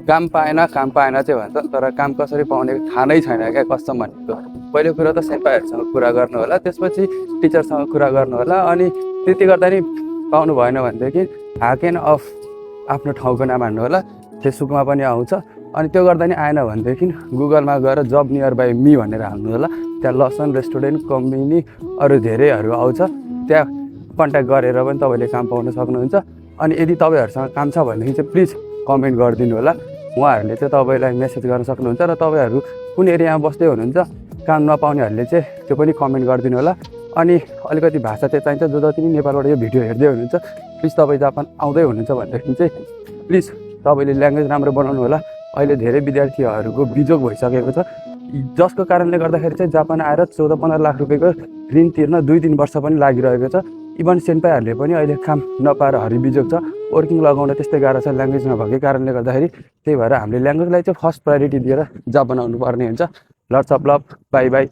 काम पाएन चाहिँ भन्छ, तर काम कसरी पाउने थाहा नै छैन क्या कस्तो भनेको। पहिलो कुरो त सेन्पाइहरूसँग कुरा गर्नु होला, त्यसपछि टिचरसँग कुरा गर्नु होला, अनि त्यति गर्दा नि पाउनु भएन भनेदेखि हाकेन अफ आफ्नो ठाउँको नाम हान्नु होला, फेसबुकमा पनि आउँछ। अनि त्यो गर्दा नि आएन भनेदेखि गुगलमा गएर जब नियर बाई मी भनेर हाल्नु होला, त्यहाँ लसन रेस्टुरेन्ट कम्पनी अरू धेरैहरू आउँछ, त्यहाँ कन्ट्याक्ट गरेर पनि तपाईँले काम पाउन सक्नुहुन्छ। अनि यदि तपाईँहरूसँग काम छ भनेदेखि चाहिँ प्लिज कमेन्ट गरिदिनु होला, उहाँहरूले चाहिँ तपाईँलाई मेसेज गर्न सक्नुहुन्छ। र तपाईँहरू कुन एरियामा बस्दै हुनुहुन्छ काम नपाउनेहरूले चाहिँ त्यो पनि कमेन्ट गरिदिनु होला। अनि अलिकति भाषा चाहिँ चाहिन्छ, जो जति पनि नेपालबाट यो भिडियो हेर्दै हुनुहुन्छ प्लिज तपाईँ जापान आउँदै हुनुहुन्छ भनेदेखि चाहिँ प्लिज तपाईँले ल्याङ्ग्वेज राम्रो बनाउनु होला। अहिले धेरै विद्यार्थीहरूको बिजोग भइसकेको छ, जसको कारणले गर्दाखेरि चाहिँ जापान आएर 14-15 लाख रुपियाँको ऋण तिर्न 2-3 वर्ष पनि लागिरहेको छ। इभन सेन्पाईहरूले पनि अहिले काम नपाएर हरिबिजोग छ, वर्किङ लगाउन त्यस्तै गाह्रो छ ल्याङ्ग्वेज नभएकै कारणले गर्दाखेरि। त्यही भएर हामीले ल्याङ्ग्वेजलाई चाहिँ फर्स्ट प्रायोरिटी दिएर जब बनाउनु पर्ने हुन्छ। Lots of love, bye by.